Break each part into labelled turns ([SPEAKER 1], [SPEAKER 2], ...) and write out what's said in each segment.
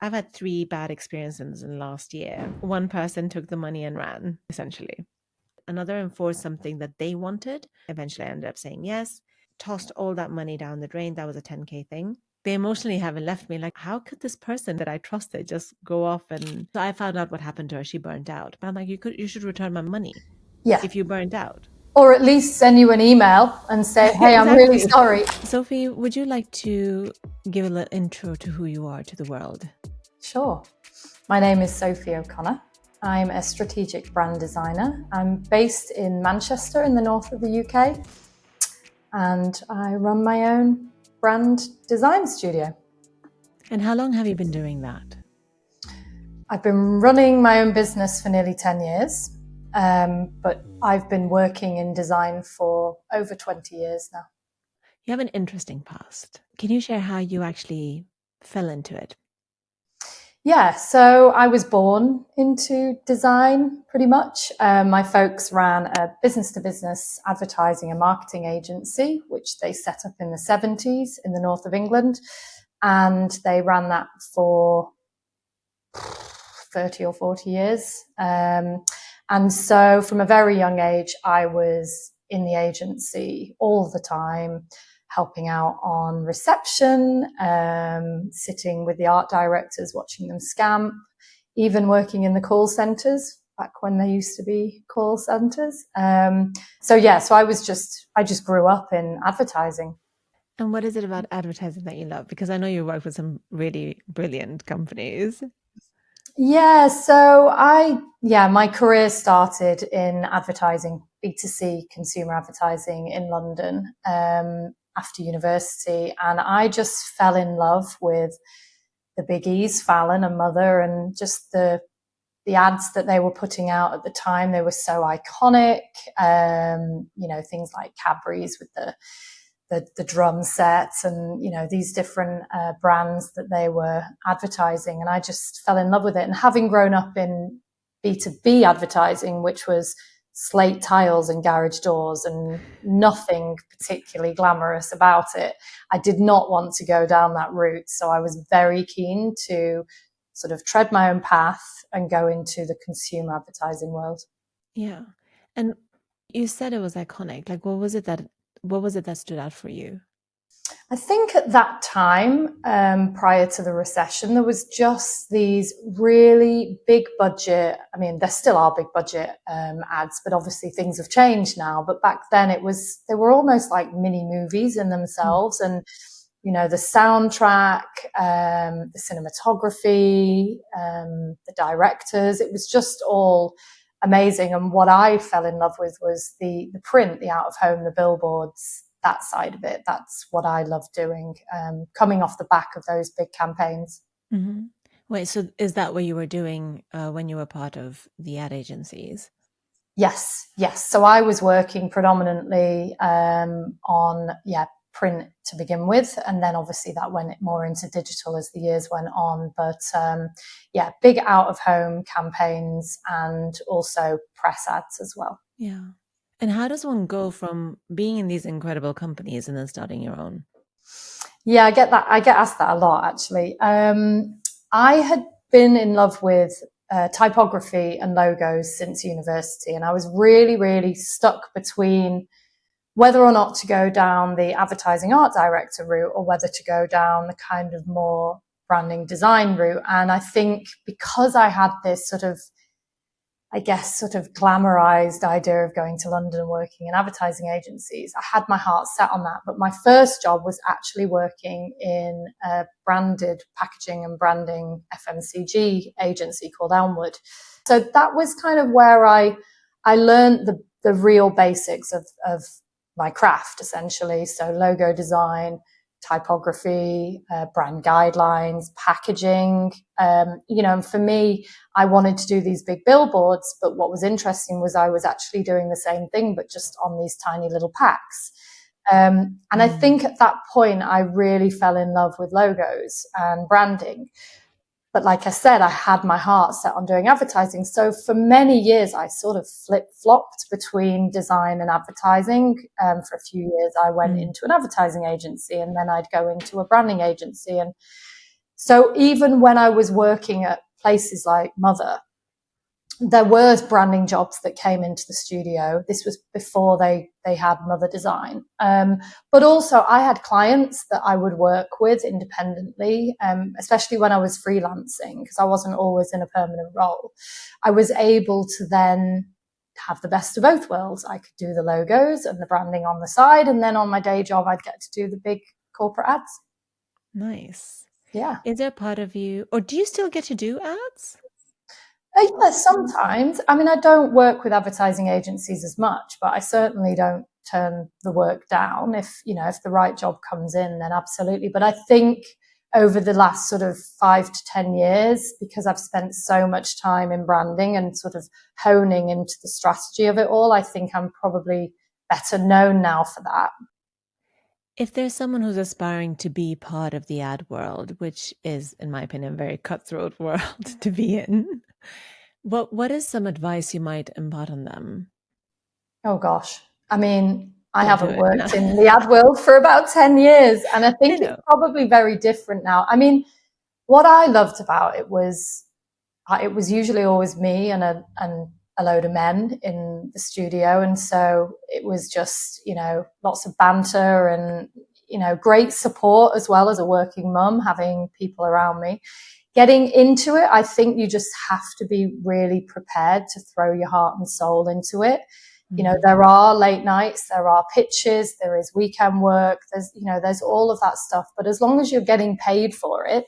[SPEAKER 1] I've had 3 bad experiences in the last year. One person took the money and ran, essentially. Another enforced something that they wanted. Eventually, I ended up saying yes, tossed all that money down the drain. That was a 10K thing. They emotionally haven't left me. Like, how could this person that I trusted just go off? And so I found out what happened to her. She burnt out. But I'm like, you should return my money
[SPEAKER 2] Yeah.
[SPEAKER 1] if you burnt out.
[SPEAKER 2] Or at least send you an email and say, hey, I'm really
[SPEAKER 1] Exactly.
[SPEAKER 2] sorry.
[SPEAKER 1] Sophie, would you like to give a little intro to who you are to the world?
[SPEAKER 2] Sure. My name is Sophie O'Connor. I'm a strategic brand designer. I'm based in Manchester in the north of the UK, and I run my own brand design studio.
[SPEAKER 1] And how long have you been doing that?
[SPEAKER 2] I've been running my own business for nearly 10 years, but I've been working in design for over 20 years now.
[SPEAKER 1] You have an interesting past. Can you share how you actually fell into it?
[SPEAKER 2] Yeah, so I was born into design pretty much. My folks ran a business to business advertising and marketing agency, which they set up in the 70s in the north of England. And they ran that for 30 or 40 years. And so from a very young age, I was in the agency all the time, helping out on reception, sitting with the art directors, watching them scamp, even working in the call centres back when there used to be call centres. So I just grew up in advertising.
[SPEAKER 1] And what is it about advertising that you love? Because I know you work with some really brilliant companies.
[SPEAKER 2] My career started in advertising, B2C consumer advertising in London after university. And I just fell in love with the biggies, Fallon and Mother, and just the ads that they were putting out at the time. They were so iconic. Things like Cadbury's with the drum sets and these different brands that they were advertising, and I just fell in love with it. And having grown up in B2B advertising, which was slate tiles and garage doors and nothing particularly glamorous about it, I did not want to go down that route. So I was very keen to sort of tread my own path and go into the consumer advertising world.
[SPEAKER 1] Yeah. And you said it was iconic. Like, what was it that stood out for you?
[SPEAKER 2] I think at that time, prior to the recession, there was just these really big budget. I mean, there still are big budget ads, but obviously things have changed now. But back then, they were almost like mini movies in
[SPEAKER 1] Mm.
[SPEAKER 2] themselves, and the soundtrack, the cinematography, the directors. It was just all amazing. And what I fell in love with was the print, the out of home, the billboards, that side of it. That's what I love doing, coming off the back of those big campaigns.
[SPEAKER 1] Hmm. Wait, so is that what you were doing when you were part of the ad agencies?
[SPEAKER 2] Yes, yes. So I was working predominantly on print to begin with, and then obviously that went more into digital as the years went on. But big out of home campaigns and also press ads as well.
[SPEAKER 1] Yeah. And how does one go from being in these incredible companies and then starting your own?
[SPEAKER 2] Yeah, I get that. I get asked that a lot, actually. I had been in love with typography and logos since university, and I was really, really stuck between whether or not to go down the advertising art director route or whether to go down the kind of more branding design route. And I think because I had this sort of glamorized idea of going to London and working in advertising agencies, I had my heart set on that. But my first job was actually working in a branded packaging and branding FMCG agency called Elmwood. So that was kind of where I learned the real basics of my craft, essentially. So logo design, typography, brand guidelines, packaging. And for me, I wanted to do these big billboards, but what was interesting was I was actually doing the same thing, but just on these tiny little packs. And I think at that point, I really fell in love with logos and branding. But like I said, I had my heart set on doing advertising. So for many years, I sort of flip-flopped between design and advertising. For a few years, I went into an advertising agency, and then I'd go into a branding agency. And So even when I was working at places like Mother, there were branding jobs that came into the studio. This was before they had Mother Design. But also I had clients that I would work with independently, especially when I was freelancing, because I wasn't always in a permanent role. I was able to then have the best of both worlds. I could do the logos and the branding on the side, and then on my day job, I'd get to do the big corporate ads.
[SPEAKER 1] Nice.
[SPEAKER 2] Yeah.
[SPEAKER 1] Is there a part of you, or do you still get to do ads?
[SPEAKER 2] Yeah, sometimes. I mean, I don't work with advertising agencies as much, but I certainly don't turn the work down. If the right job comes in, then absolutely. But I think over the last sort of 5 to 10 years, because I've spent so much time in branding and sort of honing into the strategy of it all, I think I'm probably better known now for that.
[SPEAKER 1] If there's someone who's aspiring to be part of the ad world, which is, in my opinion, a very cutthroat world to be in, what is some advice you might impart on them?
[SPEAKER 2] Oh gosh. I mean, I
[SPEAKER 1] Don't do
[SPEAKER 2] haven't
[SPEAKER 1] it. No.
[SPEAKER 2] worked in the ad world for about 10 years, and I
[SPEAKER 1] I
[SPEAKER 2] think it's
[SPEAKER 1] know.
[SPEAKER 2] probably very different now. I mean, what I loved about it was usually always me and a load of men in the studio, and so it was just lots of banter and great support, as well as a working mum, having people around me. Getting into it, I think you just have to be really prepared to throw your heart and soul into it. There are late nights, there are pitches, there is weekend work, there's all of that stuff. But as long as you're getting paid for it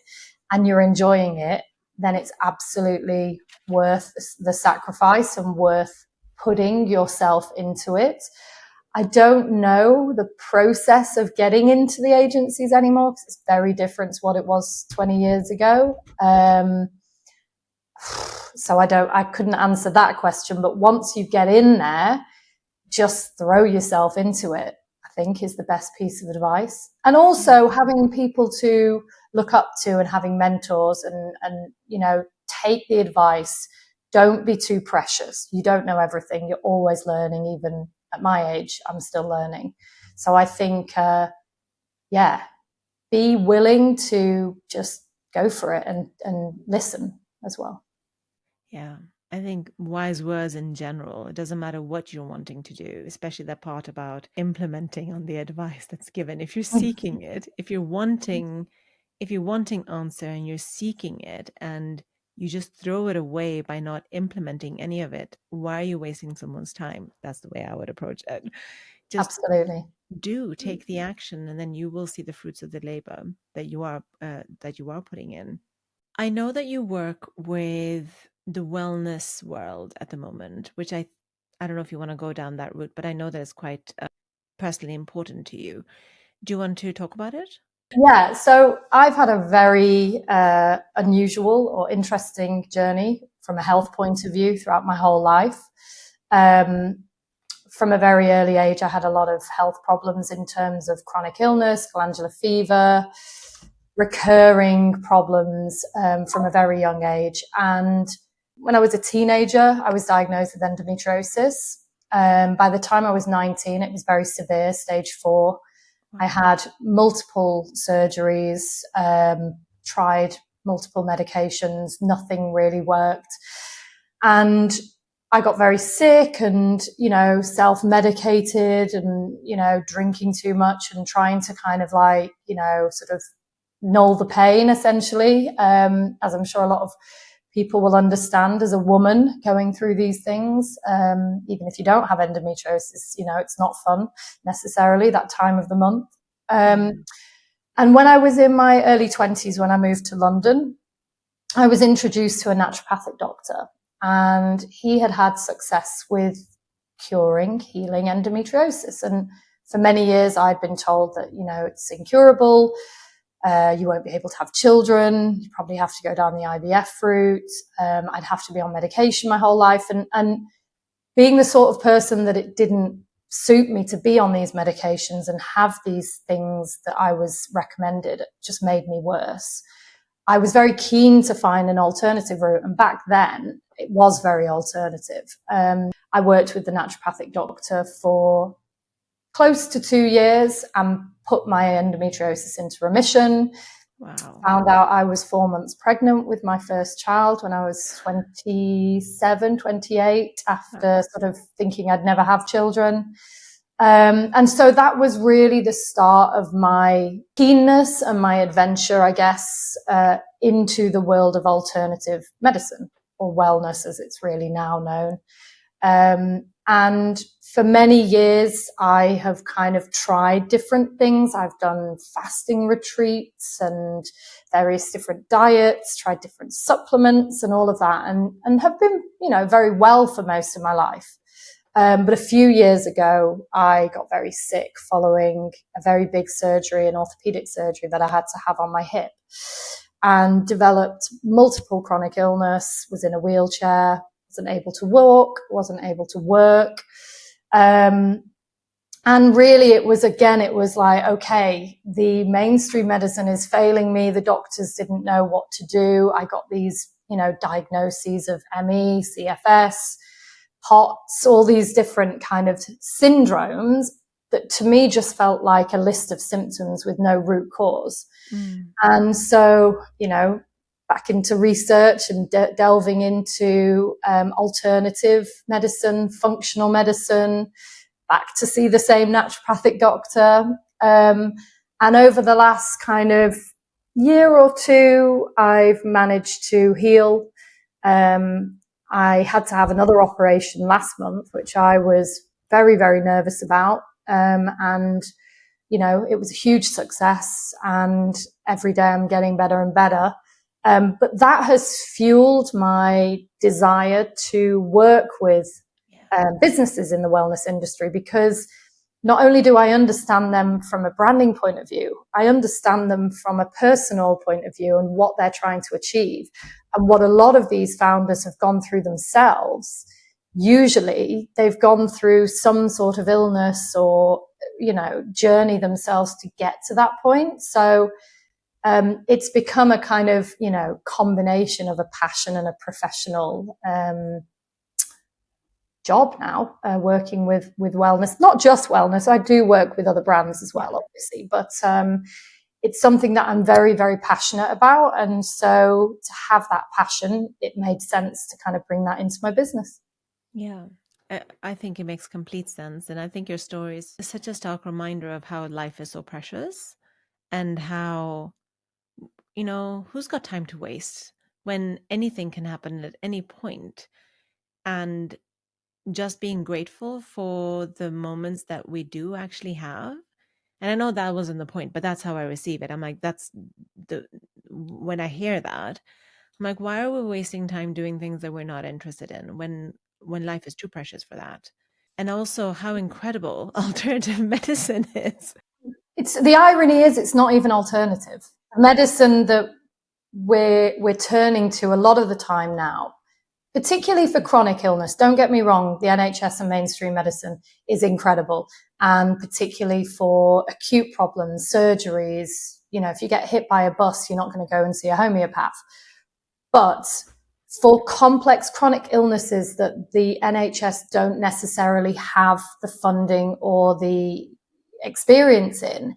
[SPEAKER 2] and you're enjoying it, then it's absolutely worth the sacrifice and worth putting yourself into it. I don't know the process of getting into the agencies anymore, because it's very different to what it was 20 years ago. So I couldn't answer that question. But once you get in there, just throw yourself into it, I think, is the best piece of advice. And also having people to look up to and having mentors and take the advice. Don't be too precious. You don't know everything. You're always learning. Even at my age, I'm still learning. So I think, be willing to just go for it and listen as well.
[SPEAKER 1] Yeah. I think wise words in general, it doesn't matter what you're wanting to do, especially that part about implementing on the advice that's given. If you're seeking it, if you're wanting answer and you're seeking it and you just throw it away by not implementing any of it, why are you wasting someone's time? That's the way I would approach it. Just
[SPEAKER 2] Absolutely.
[SPEAKER 1] take the action, and then you will see the fruits of the labor that you are putting in. I know that you work with the wellness world at the moment, which I don't know if you want to go down that route, but I know that it's quite personally important to you. Do you want to talk about it?
[SPEAKER 2] Yeah, so I've had a very unusual or interesting journey from a health point of view throughout my whole life. From a very early age, I had a lot of health problems in terms of chronic illness, glandular fever, recurring problems from a very young age. And when I was a teenager, I was diagnosed with endometriosis. By the time I was 19, it was very severe, stage 4. I had multiple surgeries, tried multiple medications, nothing really worked. And I got very sick and, self-medicated and, drinking too much and trying to kind of sort of null the pain, essentially, as I'm sure a lot of people will understand as a woman going through these things. Even if you don't have endometriosis, it's not fun necessarily that time of the month. And when I was in my early 20s, when I moved to London, I was introduced to a naturopathic doctor, and he had had success with healing endometriosis. And for many years, I'd been told that, it's incurable. You won't be able to have children. You probably have to go down the IVF route. I'd have to be on medication my whole life. And being the sort of person that it didn't suit me to be on these medications and have these things that I was recommended, it just made me worse. I was very keen to find an alternative route. And back then, it was very alternative. I worked with the naturopathic doctor for close to 2 years and put my endometriosis into remission.
[SPEAKER 1] Wow.
[SPEAKER 2] Found out I was 4 months pregnant with my first child when I was 27, 28, after sort of thinking I'd never have children. And so that was really the start of my keenness and my adventure, I guess, into the world of alternative medicine, or wellness as it's really now known. And for many years, I have kind of tried different things. I've done fasting retreats and various different diets, tried different supplements and all of that, and have been, very well for most of my life. But a few years ago, I got very sick following a very big surgery, an orthopedic surgery that I had to have on my hip, and developed multiple chronic illness, was in a wheelchair, wasn't able to walk, wasn't able to work. And really it was like, okay, the mainstream medicine is failing me. The doctors didn't know what to do. I got these, diagnoses of ME, CFS, POTS, all these different kind of syndromes that to me just felt like a list of symptoms with no root cause. And so, back into research and delving into alternative medicine, functional medicine, back to see the same naturopathic doctor. And over the last kind of year or two, I've managed to heal. I had to have another operation last month, which I was very, very nervous about. And, it was a huge success, and every day I'm getting better and better. But that has fueled my desire to work with businesses in the wellness industry, because not only do I understand them from a branding point of view, I understand them from a personal point of view and what they're trying to achieve. And what a lot of these founders have gone through themselves, usually they've gone through some sort of illness or, journey themselves to get to that point. So it's become a kind of, combination of a passion and a professional job now, working with wellness, not just wellness. I do work with other brands as well, obviously, but it's something that I'm very, very passionate about. And so to have that passion, it made sense to kind of bring that into my business.
[SPEAKER 1] Yeah, I think it makes complete sense. And I think your story is such a stark reminder of how life is so precious, and how, who's got time to waste when anything can happen at any point. And just being grateful for the moments that we do actually have. And I know that wasn't the point, but that's how I receive it. I'm like, when I hear that, I'm like, why are we wasting time doing things that we're not interested in when life is too precious for that? And also how incredible alternative medicine is.
[SPEAKER 2] The irony is it's not even alternative. Medicine that we're turning to a lot of the time now, particularly for chronic illness. Don't get me wrong, the NHS and mainstream medicine is incredible. And particularly for acute problems, surgeries, if you get hit by a bus, you're not going to go and see a homeopath. But for complex chronic illnesses that the NHS don't necessarily have the funding or the experience in,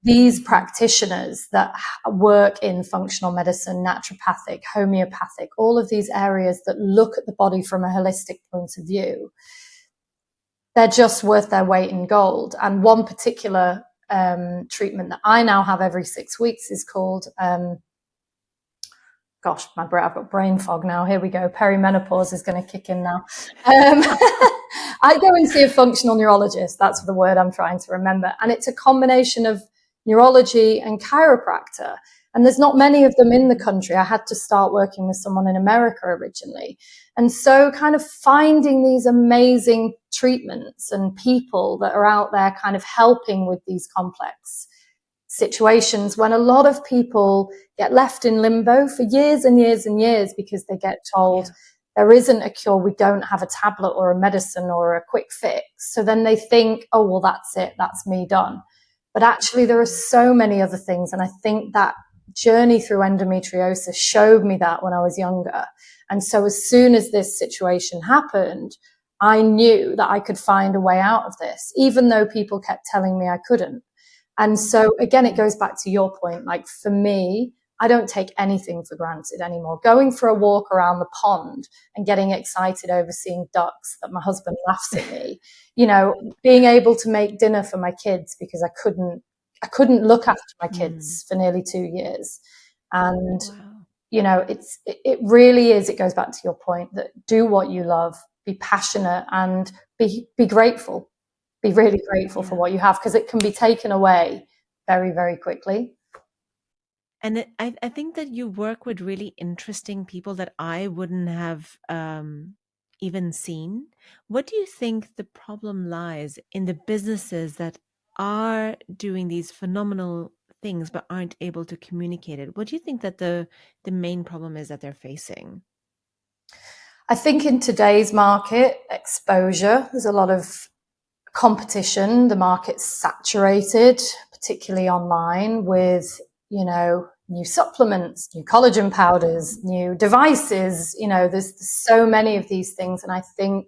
[SPEAKER 2] these practitioners that work in functional medicine, naturopathic, homeopathic, all of these areas that look at the body from a holistic point of view, they're just worth their weight in gold. And one particular treatment that I now have every 6 weeks is called, I've got brain fog now. Here we go. Perimenopause is going to kick in now. I go and see a functional neurologist. That's the word I'm trying to remember. And it's a combination of neurology and chiropractor. And there's not many of them in the country. I had to start working with someone in America originally. And so kind of finding these amazing treatments and people that are out there kind of helping with these complex situations, when a lot of people get left in limbo for years and years and years because they get told there isn't a cure, we don't have a tablet or a medicine or a quick fix. So then they think, oh, well, that's it, that's me done. But actually there are so many other things. And I think that journey through endometriosis showed me that when I was younger. And so as soon as this situation happened, I knew that I could find a way out of this, even though people kept telling me I couldn't. And so again, it goes back to your point. Like for me, I don't take anything for granted anymore. Going for a walk around the pond and getting excited over seeing ducks that my husband laughs at me, being able to make dinner for my kids because I couldn't look after my kids for nearly 2 years. And,
[SPEAKER 1] Wow.
[SPEAKER 2] it really is, it goes back to your point that do what you love, be passionate and be grateful. Be really grateful for what you have, because it can be taken away very, very quickly.
[SPEAKER 1] And I think that you work with really interesting people that I wouldn't have even seen. What do you think the problem lies in the businesses that are doing these phenomenal things but aren't able to communicate it? What do you think that the main problem is that they're facing?
[SPEAKER 2] I think in today's market, exposure, there's a lot of competition. The market's saturated, particularly online, with, new supplements, new collagen powders, new devices. There's so many of these things. And I think,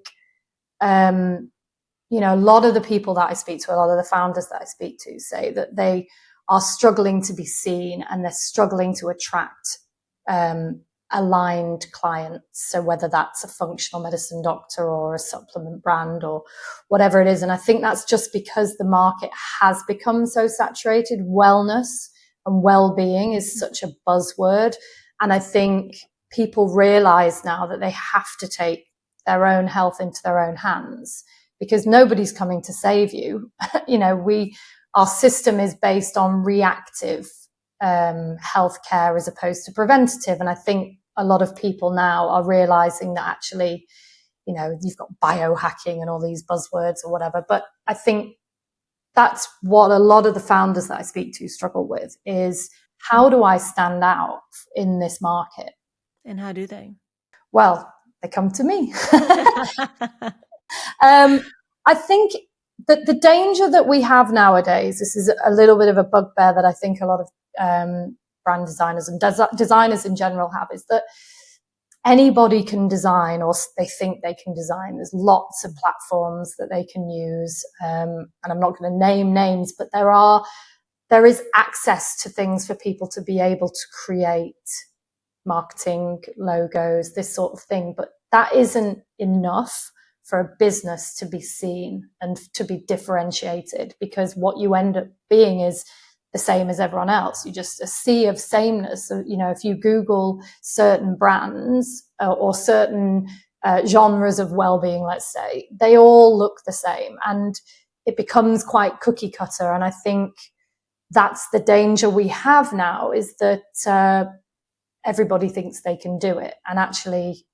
[SPEAKER 2] a lot of the people that I speak to, a lot of the founders that I speak to say that they are struggling to be seen and they're struggling to attract aligned clients. So whether that's a functional medicine doctor or a supplement brand or whatever it is. And I think that's just because the market has become so saturated. Wellness and well-being is such a buzzword. And I think people realize now that they have to take their own health into their own hands, because nobody's coming to save you. Our system is based on reactive healthcare as opposed to preventative. And I think a lot of people now are realizing that actually, you've got biohacking and all these buzzwords or whatever. But I think that's what a lot of the founders that I speak to struggle with is, how do I stand out in this market?
[SPEAKER 1] And how do they?
[SPEAKER 2] Well, they come to me. I think that the danger that we have nowadays, this is a little bit of a bugbear that I think a lot of brand designers and designers in general have, is that anybody can design, or they think they can design. There's lots of platforms that they can use, and I'm not going to name names, but there is access to things for people to be able to create marketing, logos, this sort of thing. But that isn't enough for a business to be seen and to be differentiated, because what you end up being is the same as everyone else. You're just a sea of sameness. So, if you Google certain brands or certain genres of well-being, let's say, they all look the same and it becomes quite cookie cutter. And I think that's the danger we have now, is that everybody thinks they can do it. And actually,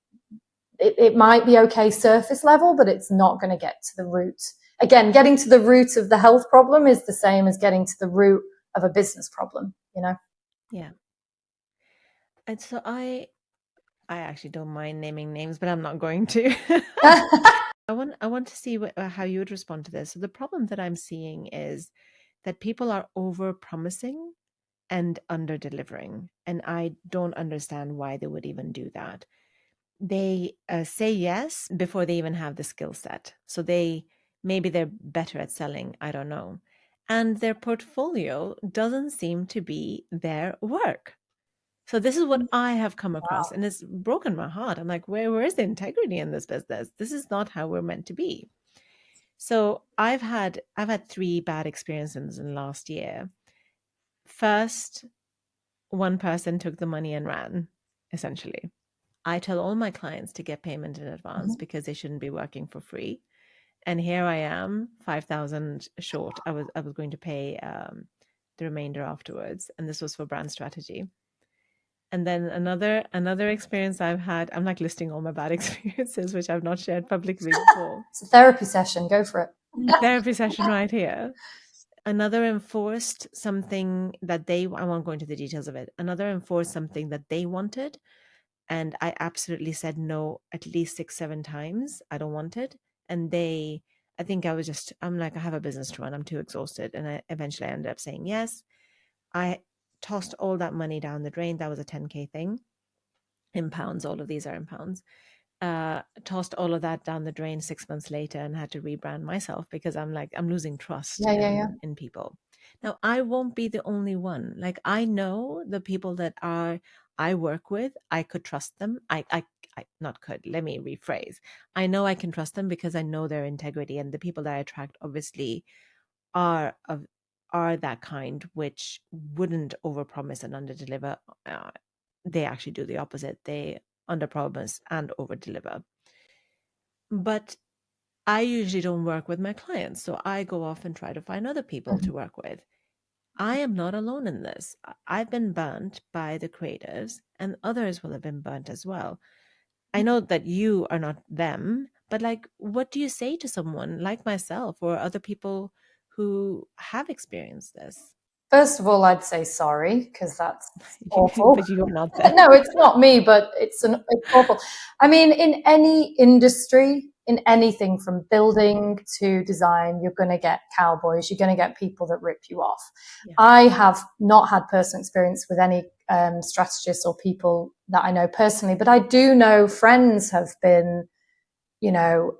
[SPEAKER 2] it might be okay surface level, but it's not going to get to the root. Again, getting to the root of the health problem is the same as getting to the root of a business problem,
[SPEAKER 1] Yeah. And so I actually don't mind naming names, but I'm not going to. I want to see how you would respond to this. So the problem that I'm seeing is that people are over promising and under delivering, and I don't understand why they would even do that. They say yes before they even have the skill set. So maybe they're better at selling, I don't know. And their portfolio doesn't seem to be their work. So this is what I have come across, and it's broken my heart. I'm like, where is the integrity in this business? This is not how we're meant to be. So I've had 3 bad experiences in the last year. First, one person took the money and ran, essentially. I tell all my clients to get payment in advance because they shouldn't be working for free. And here I am, 5,000 short. I was going to pay the remainder afterwards, and this was for brand strategy. And then another experience I've had, I'm like listing all my bad experiences, which I've not shared publicly before.
[SPEAKER 2] It's a therapy session. Go for it.
[SPEAKER 1] Therapy session right here. Another enforced something that I won't go into the details of it. Another enforced something that they wanted. And I absolutely said no at least 6, 7 times. I don't want it. And I like, I have a business to run. I'm too exhausted. And I eventually ended up saying yes. I tossed all that money down the drain. That was a 10K thing in pounds. All of these are in pounds. Tossed all of that down the drain 6 months later and had to rebrand myself because I'm losing trust in people. Now, I won't be the only one. Like, I know the people that I work with, I could trust them. I not could, let me rephrase. I know I can trust them because I know their integrity, and the people that I attract obviously are of are that kind which wouldn't overpromise and underdeliver. They actually do the opposite. They underpromise and overdeliver. But I usually don't work with my clients, so I go off and try to find other people
[SPEAKER 2] Mhm.
[SPEAKER 1] to work with. I am not alone in this. I've been burnt by the creatives, and others will have been burnt as well. I know that you are not them, but like, what do you say to someone like myself or other people who have experienced this?
[SPEAKER 2] First of all, I'd say sorry because that's awful.
[SPEAKER 1] But you're not them.
[SPEAKER 2] No, it's not me, but it's awful. I mean, in any industry, in anything from building to design, you're going to get cowboys. You're going to get people that rip you off.
[SPEAKER 1] Yeah.
[SPEAKER 2] I have not had personal experience with any strategists or people that I know personally, but I do know friends have been,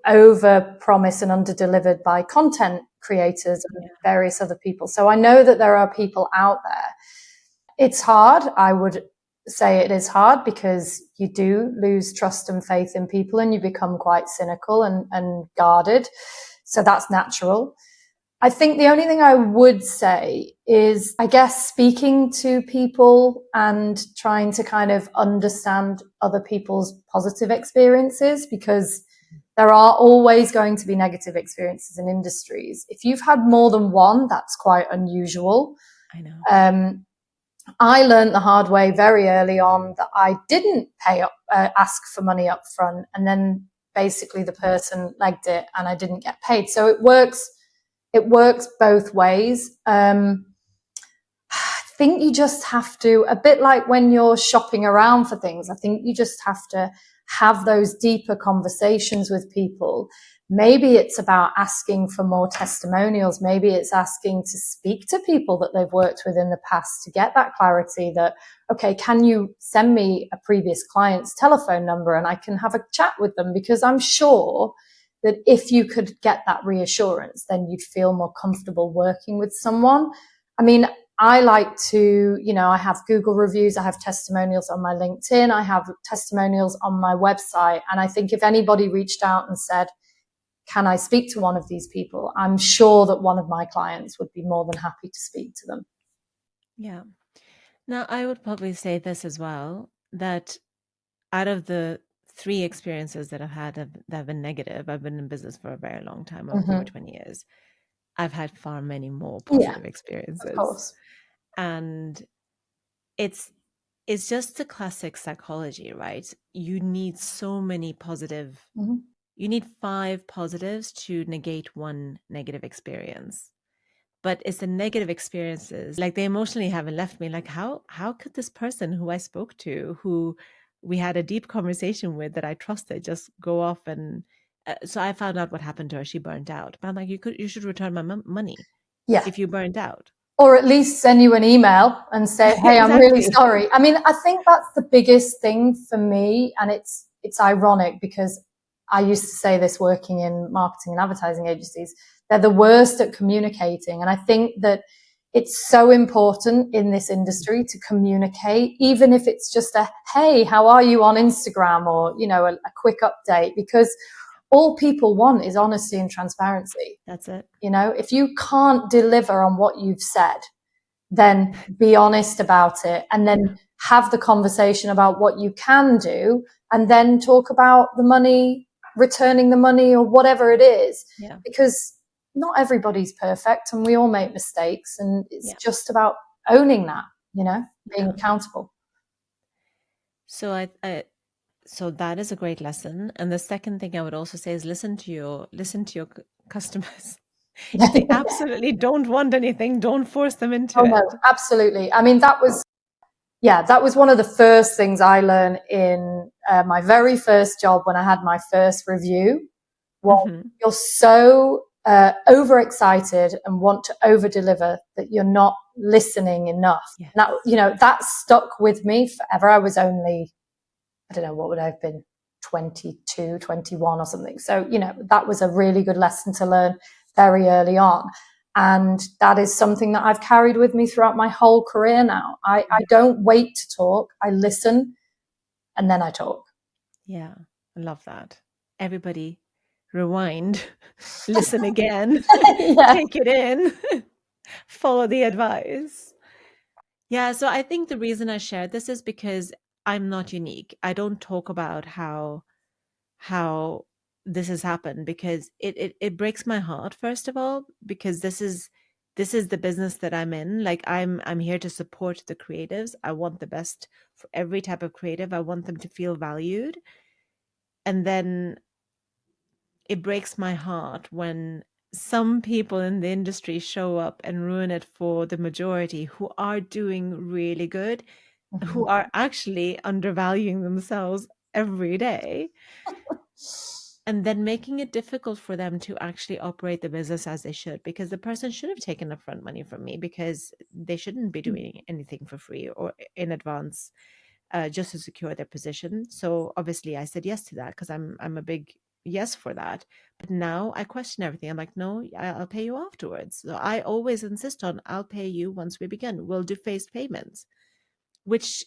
[SPEAKER 2] over promised and under delivered by content creators and various other people. So I know that there are people out there. It's hard. I would say it is hard because you do lose trust and faith in people and you become quite cynical and guarded. So that's natural. I think the only thing I would say is, I guess, speaking to people and trying to kind of understand other people's positive experiences, because there are always going to be negative experiences in industries. If you've had more than one, that's quite unusual.
[SPEAKER 1] I know.
[SPEAKER 2] I learned the hard way very early on that I didn't ask for money up front, and then basically the person legged it and I didn't get paid. So it works both ways. I think you just have to, a bit like when you're shopping around for things, I think you just have to have those deeper conversations with people. Maybe it's about asking for more testimonials. Maybe it's asking to speak to people that they've worked with in the past to get that clarity that, okay, can you send me a previous client's telephone number and I can have a chat with them? Because I'm sure that if you could get that reassurance, then you'd feel more comfortable working with someone. I mean, I like to, I have Google reviews, I have testimonials on my LinkedIn, I have testimonials on my website. And I think if anybody reached out and said, can I speak to one of these people? I'm sure that one of my clients would be more than happy to speak to them.
[SPEAKER 1] Yeah. Now, I would probably say this as well, that out of the 3 experiences that I've had that have been negative, I've been in business for a very long time, over 20 years. I've had far many more
[SPEAKER 2] Yeah,
[SPEAKER 1] positive
[SPEAKER 2] of
[SPEAKER 1] experiences.
[SPEAKER 2] course.
[SPEAKER 1] And it's just the classic psychology, right? You need so many positive, you need 5 positives to negate one negative experience. But it's the negative experiences, like they emotionally haven't left me. Like, how could this person who I spoke to, who we had a deep conversation with, that I trusted, just go off and so I found out what happened to her. She burned out. But I'm like, you should return my money
[SPEAKER 2] Yeah.
[SPEAKER 1] if you burned out.
[SPEAKER 2] Or at least send you an email and say, hey, I'm really
[SPEAKER 1] Exactly.
[SPEAKER 2] sorry. I mean, I think that's the biggest thing for me. And it's ironic because I used to say this working in marketing and advertising agencies. They're the worst at communicating. And I think that it's so important in this industry to communicate, even if it's just a, hey, how are you on Instagram, or, a quick update, because all people want is honesty and transparency.
[SPEAKER 1] That's it.
[SPEAKER 2] If you can't deliver on what you've said, then be honest about it, and then have the conversation about what you can do, and then talk about the money, returning the money, or whatever it is.
[SPEAKER 1] Yeah.
[SPEAKER 2] Because not everybody's perfect and we all make mistakes, and it's just about owning that, being accountable.
[SPEAKER 1] So so that is a great lesson. And the second thing I would also say is listen to your customers. If they absolutely don't want anything, don't force them into
[SPEAKER 2] No,
[SPEAKER 1] it.
[SPEAKER 2] absolutely. I mean, that was one of the first things I learned in my very first job when I had my first review. Well, you're so overexcited and want to over deliver that you're not listening enough.
[SPEAKER 1] Yes.
[SPEAKER 2] That stuck with me forever. I was only, I don't know, what would I have been, 22, 21 or something. So, that was a really good lesson to learn very early on. And that is something that I've carried with me throughout my whole career now. I don't wait to talk. I listen and then I talk.
[SPEAKER 1] Yeah, I love that. Everybody rewind, listen again,
[SPEAKER 2] Yeah.
[SPEAKER 1] take it in, follow the advice. Yeah, so I think the reason I shared this is because I'm not unique. I don't talk about how this has happened because it breaks my heart, first of all, because this is the business that I'm in. Like I'm here to support the creatives. I want the best for every type of creative. I want them to feel valued. And then it breaks my heart when some people in the industry show up and ruin it for the majority who are doing really good, who are actually undervaluing themselves every day, and then making it difficult for them to actually operate the business as they should, because the person should have taken upfront money from me, because they shouldn't be doing anything for free or in advance, just to secure their position. So obviously I said yes to that because I'm a big yes for that. But now I question everything. I'm like, no, I'll pay you afterwards. So I always insist on, I'll pay you once we begin. We'll do phased payments, which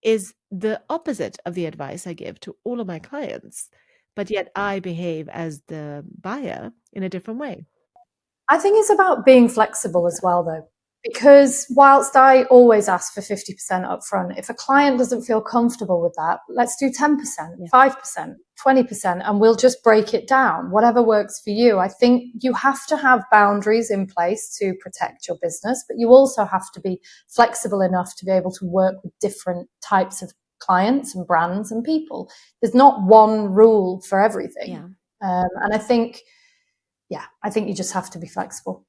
[SPEAKER 1] is the opposite of the advice I give to all of my clients. But yet I behave as the buyer in a different way.
[SPEAKER 2] I think it's about being flexible as well, though, because whilst I always ask for 50% upfront, if a client doesn't feel comfortable with that, let's do 10%,
[SPEAKER 1] Yeah.
[SPEAKER 2] 5%, 20%, and we'll just break it down, whatever works for you. I think you have to have boundaries in place to protect your business, but you also have to be flexible enough to be able to work with different types of clients and brands and people. There's not one rule for everything.
[SPEAKER 1] Yeah.
[SPEAKER 2] And I think you just have to be flexible.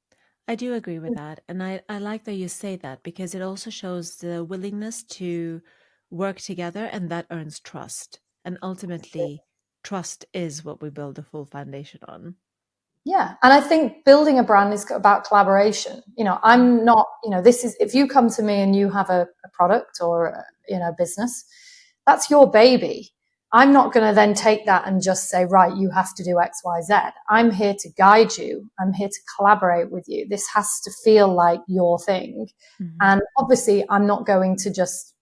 [SPEAKER 1] I do agree with that. And I like that you say that, because it also shows the willingness to work together, and that earns trust. And ultimately, trust is what we build a full foundation on.
[SPEAKER 2] Yeah. And I think building a brand is about collaboration. I'm not, this is, if you come to me and you have a product or, business, that's your baby. I'm not going to then take that and just say, right, you have to do X, Y, Z. I'm here to guide you. I'm here to collaborate with you. This has to feel like your thing.
[SPEAKER 1] Mhm.
[SPEAKER 2] And obviously, I'm not going to just,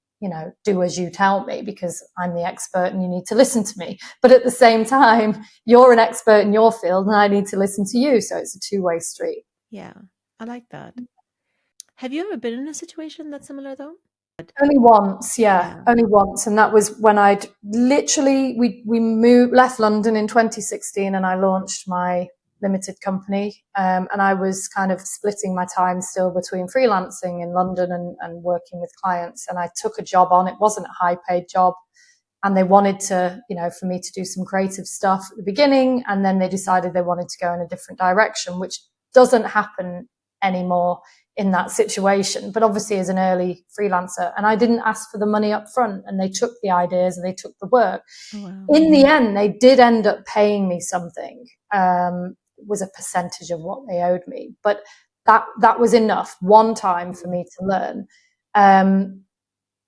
[SPEAKER 2] do as you tell me because I'm the expert and you need to listen to me. But at the same time, you're an expert in your field and I need to listen to you. So it's a two-way street.
[SPEAKER 1] Yeah, I like that. Have you ever been in a situation that's similar, though?
[SPEAKER 2] Only once, yeah,
[SPEAKER 1] Yeah.
[SPEAKER 2] only once, and that was when I'd literally we left London in 2016, and I launched my limited company, and I was kind of splitting my time still between freelancing in London and working with clients, and I took a job on. It wasn't a high paid job, and they wanted to, for me to do some creative stuff at the beginning, and then they decided they wanted to go in a different direction, which doesn't happen anymore in that situation. But obviously as an early freelancer, and I didn't ask for the money up front, and they took the ideas and they took the work.
[SPEAKER 1] Oh, wow.
[SPEAKER 2] In the end, they did end up paying me something. It was a percentage of what they owed me, but that was enough one time for me to learn.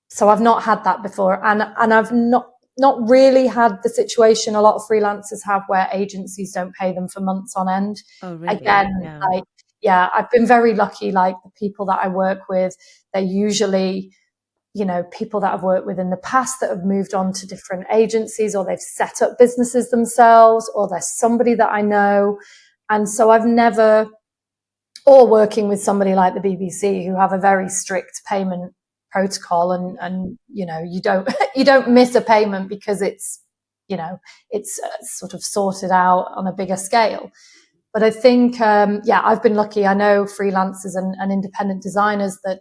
[SPEAKER 2] So I've not had that before, and I've not really had the situation a lot of freelancers have where agencies don't pay them for months on end.
[SPEAKER 1] Oh, really?
[SPEAKER 2] Again,
[SPEAKER 1] Yeah.
[SPEAKER 2] yeah, I've been very lucky. Like the people that I work with, they're usually, people that I've worked with in the past that have moved on to different agencies, or they've set up businesses themselves, or there's somebody that I know. And so I've never, or working with somebody like the BBC who have a very strict payment protocol, and you don't you don't miss a payment because it's it's sort of sorted out on a bigger scale. But I think I've been lucky. I know freelancers and independent designers that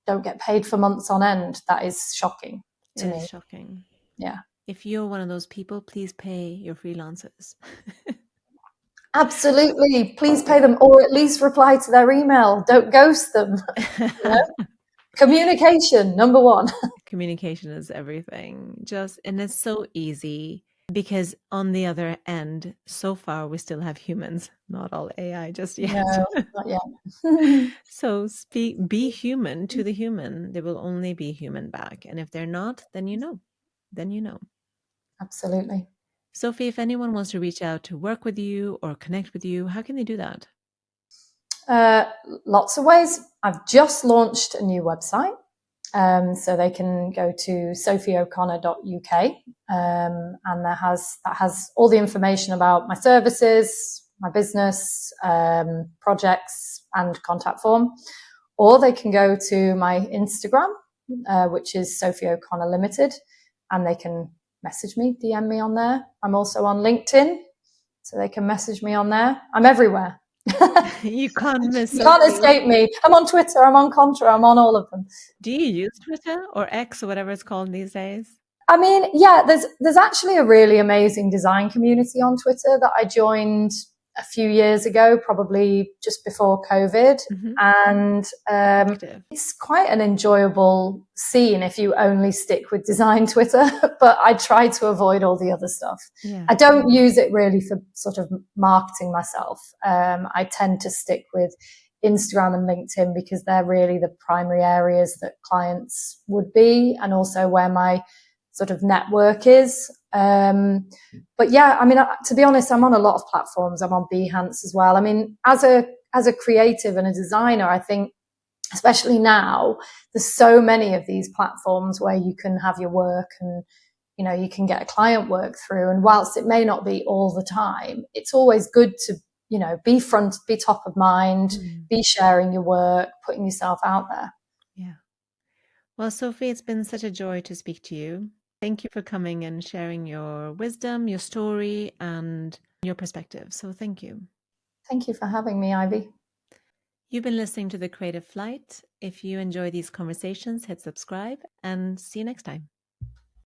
[SPEAKER 2] don't get paid for months on end. That is shocking to
[SPEAKER 1] It is
[SPEAKER 2] me.
[SPEAKER 1] shocking.
[SPEAKER 2] Yeah,
[SPEAKER 1] If you're one of those people, please pay your freelancers.
[SPEAKER 2] absolutely. Please pay them, or at least reply to their email. Don't ghost them. Communication, number one.
[SPEAKER 1] Communication is everything. And it's so easy, because on the other end, so far we still have humans, not all AI just yet.
[SPEAKER 2] No, not yet.
[SPEAKER 1] So be human to the human. They will only be human back. And if they're not, then you know. Then you know.
[SPEAKER 2] Absolutely.
[SPEAKER 1] Sophie, if anyone wants to reach out to work with you or connect with you, how can they do that?
[SPEAKER 2] Lots of ways. I've just launched a new website. So they can go to sophieoconnor.uk, and that has all the information about my services, my business, projects, and contact form. Or they can go to my Instagram, which is Sophie O'Connor Limited, and they can message me, DM me on there. I'm also on LinkedIn, so they can message me on there. I'm everywhere.
[SPEAKER 1] You can't miss
[SPEAKER 2] You can't
[SPEAKER 1] Sophie.
[SPEAKER 2] escape me. I'm on Twitter, I'm on Contra, I'm on all of them.
[SPEAKER 1] Do you use Twitter or X or whatever it's called these days?
[SPEAKER 2] I mean, yeah, there's actually a really amazing design community on Twitter that I joined a few years ago, probably just before COVID. And it's quite an enjoyable scene if you only stick with design Twitter, but I try to avoid all the other stuff.
[SPEAKER 1] Yeah.
[SPEAKER 2] I don't use it really for sort of marketing myself. I tend to stick with Instagram and LinkedIn because they're really the primary areas that clients would be, and also where my sort of network is. But yeah, I mean, to be honest, I'm on a lot of platforms. I'm on Behance as well. I mean, as a creative and a designer, I think, especially now, there's so many of these platforms where you can have your work and, you know, you can get a client work through. And whilst it may not be all the time, it's always good to, you know, be top of mind, be sharing your work, putting yourself out there.
[SPEAKER 1] Yeah. Well, Sophie, it's been such a joy to speak to you. Thank you for coming and sharing your wisdom, your story, and your perspective. So thank you.
[SPEAKER 2] Thank you for having me, Ivy.
[SPEAKER 1] You've been listening to The Creative Flight. If you enjoy these conversations, hit subscribe and see you next time.